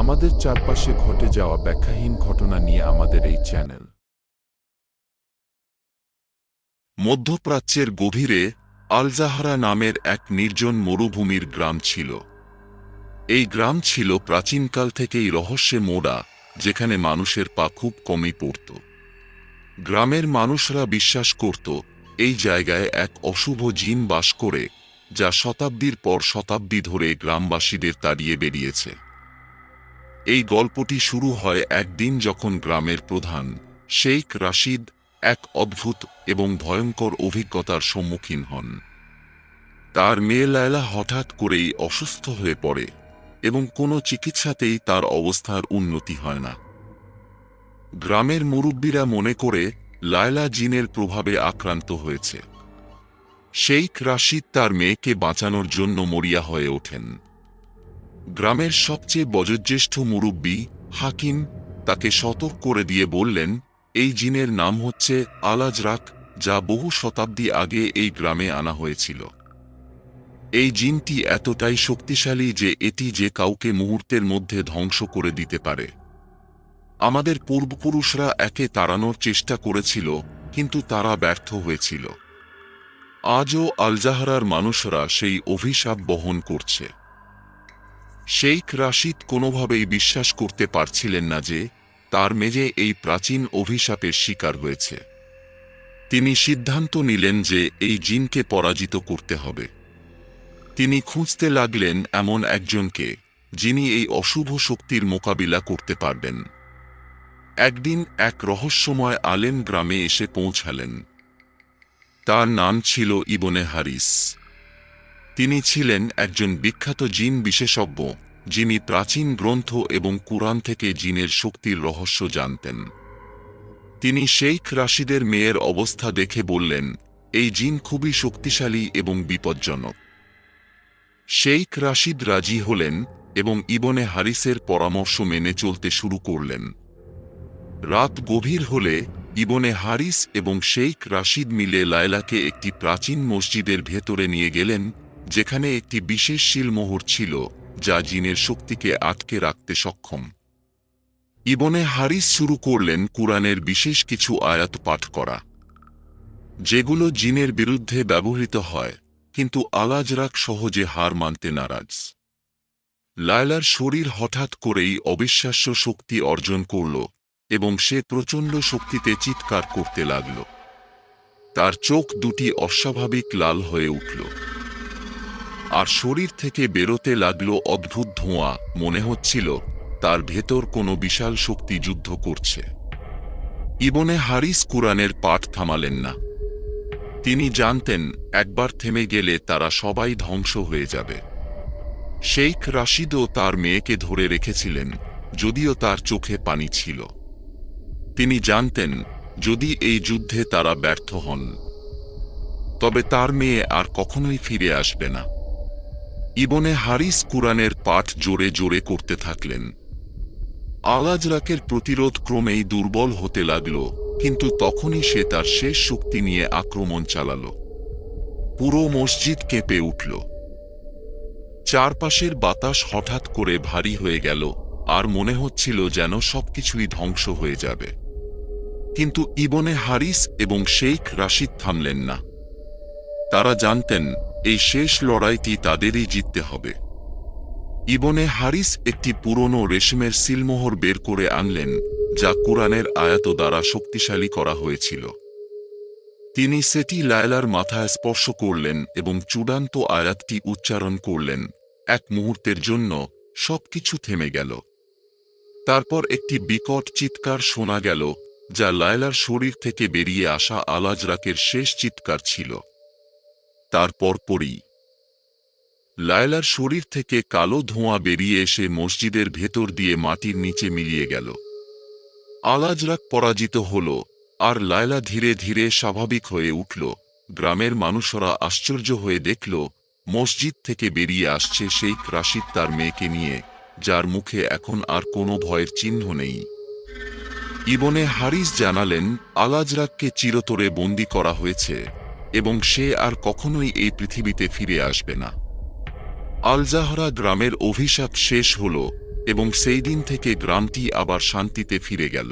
আমাদের চারপাশে ঘটে যাওয়া ব্যাখ্যাহীন ঘটনা নিয়ে আমাদের এই চ্যানেল। মধ্যপ্রাচ্যের গভীরে আল-জাহরা নামের এক নির্জন মরুভূমির গ্রাম ছিল। এই গ্রাম ছিল প্রাচীনকাল থেকেই রহস্যে মোড়া, যেখানে মানুষের পা খুব কমই পড়ত। গ্রামের মানুষরা বিশ্বাস করত এই জায়গায় এক অশুভ জিন বাস করে, যা শতাব্দীর পর শতাব্দী ধরে গ্রামবাসীদের তাড়িয়ে বেরিয়েছে। এই গল্পটি শুরু হয় একদিন যখন গ্রামের প্রধান শেখ রাশিদ এক অদ্ভুত এবং ভয়ঙ্কর অভিজ্ঞতার সম্মুখীন হন। তার মেয়ে লায়লা হঠাৎ করেই অসুস্থ হয়ে পড়ে এবং কোনো চিকিৎসাতেই তার অবস্থার উন্নতি হয় না। গ্রামের মুরব্বীরা মনে করে লায়লা জিনের প্রভাবে আক্রান্ত হয়েছে। শেখ রাশিদ তার মেয়েকে বাঁচানোর জন্য মরিয়া হয়ে ওঠেন। গ্রামের সবচেয়ে বয়োজ্যেষ্ঠ মুরব্বী হাকিম তাকে সতর্ক করে দিয়ে বললেন, এই জিনের নাম হচ্ছে আল-আজরাক, যা বহু শতাব্দী আগে এই গ্রামে আনা হয়েছিল। এই জিনটি এতটাই শক্তিশালী যে এটি যে কাউকে মুহূর্তের মধ্যে ধ্বংস করে দিতে পারে। আমাদের পূর্বপুরুষরা একে তাড়ানোর চেষ্টা করেছিল, কিন্তু তারা ব্যর্থ হয়েছিল। আজও আল-জাহরার মানুষরা সেই অভিশাপ বহন করছে। শেখ রাশিদ কোনোভাবেই বিশ্বাস করতে পারছিলেন না যে তার মেয়ে এই প্রাচীন অভিশাপের শিকার হয়েছে। তিনি সিদ্ধান্ত নিলেন যে এই জিনকে পরাজিত করতে হবে। তিনি খুঁজতে লাগলেন এমন একজনকে যিনি এই অশুভ শক্তির মোকাবিলা করতে পারবেন। একদিন এক রহস্যময় আলেম গ্রামে এসে পৌঁছালেন। তার নাম ছিল ইবনে হারিস। তিনি ছিলেন একজন বিখ্যাত জিন বিশেষজ্ঞ, যিনি প্রাচীন গ্রন্থ এবং কুরআন থেকে জিনের শক্তির রহস্য জানতেন। তিনি শেখ রাশিদের মেয়ের অবস্থা দেখে বললেন, এই জিন খুবই শক্তিশালী এবং বিপজ্জনক। শেখ রাশিদ রাজি হলেন এবং ইবনে হারিসের পরামর্শ মেনে চলতে শুরু করলেন। রাত গভীর হলে ইবনে হারিস এবং শেখ রাশিদ মিলে লায়লাকে একটি প্রাচীন মসজিদের ভেতরে নিয়ে গেলেন, যেখানে একটি বিশেষ শিলমোহর ছিল যা জিনের শক্তিকে আটকে রাখতে সক্ষম। ইবনে হারিস শুরু করলেন কুরআনের বিশেষ কিছু আয়াত পাঠ করা, যেগুলো জিনের বিরুদ্ধে ব্যবহৃত হয়, কিন্তু আল-আজরাক সহজে হার মানতে নারাজ। লায়লার শরীর হঠাৎ করেই অবিশ্বাস্য শক্তি অর্জন করল এবং সে প্রচণ্ড শক্তিতে চিৎকার করতে লাগল। তার চোখ দুটি অস্বাভাবিক লাল হয়ে উঠল, আর শরীর থেকে বেরোতে লাগল অদ্ভুত ধোঁয়া। মনে হচ্ছিল তার ভেতর কোনো বিশাল শক্তি যুদ্ধ করছে। ইবনে হারিস কুরআনের পাঠ থামালেন না। তিনি জানতেন একবার থেমে গেলে তারা সবাই ধ্বংস হয়ে যাবে। শেখ রাশিদও তার মেয়েকে ধরে রেখেছিলেন, যদিও তার চোখে পানি ছিল। তিনি জানতেন যদি এই যুদ্ধে তারা ব্যর্থ হন, তবে তার মেয়ে আর কখনোই ফিরে আসবে না। ইবনে হারিস কুরআনের পাঠ জোরে জোরে করতে থাকলেন। আল-আজরাকের প্রতিরোধ ক্রমেই দুর্বল হতে লাগল, কিন্তু তখনই সে তার শেষ শক্তি নিয়ে আক্রমণ চালাল। পুরো মসজিদ কেঁপে উঠল। চারপাশের বাতাস হঠাৎ করে ভারী হয়ে গেল, আর মনে হচ্ছিল যেন সবকিছুই ধ্বংস হয়ে যাবে। কিন্তু ইবনে হারিস এবং শেখ রাশিদ থামলেন না। তারা জানতেন এই শেষ লড়াইটি তাদেরই জিততে হবে। ইবনে হারিস একটি পুরনো রেশমের সিলমোহর বের করে আনলেন, যা কুরআনের আয়াত দ্বারা শক্তিশালী করা হয়েছিল। তিনি সেটি লায়লার মাথায় স্পর্শ করলেন এবং চূড়ান্ত আয়াতটি উচ্চারণ করলেন। এক মুহূর্তের জন্য সবকিছু থেমে গেল। তারপর একটি বিকট চিৎকার শোনা গেল, যা লায়লার শরীর থেকে বেরিয়ে আসা আল-আজরাকের শেষ চিৎকার ছিল। তারপর পরই লায়লার শরীর থেকে কালো ধোঁয়া বেরিয়ে এসে মসজিদের ভেতর দিয়ে মাটির নিচে মিলিয়ে গেল। আল-আজরাক পরাজিত হল, আর লায়লা ধীরে ধীরে স্বাভাবিক হয়ে উঠল। গ্রামের মানুষরা আশ্চর্য হয়ে দেখল মসজিদ থেকে বেরিয়ে আসছে শেখ রাশিদ তার মেয়েকে নিয়ে, যার মুখে এখন আর কোনো ভয়ের চিহ্ন নেই। ইবনে হারিস জানালেন আল-আজরাককে চিরতরে বন্দী করা হয়েছে এবং সে আর কখনোই এই পৃথিবীতে ফিরে আসবে না। আল-জাহরা গ্রামের অভিশাপ শেষ হল, এবং সেই দিন থেকে গ্রামটি আবার শান্তিতে ফিরে গেল।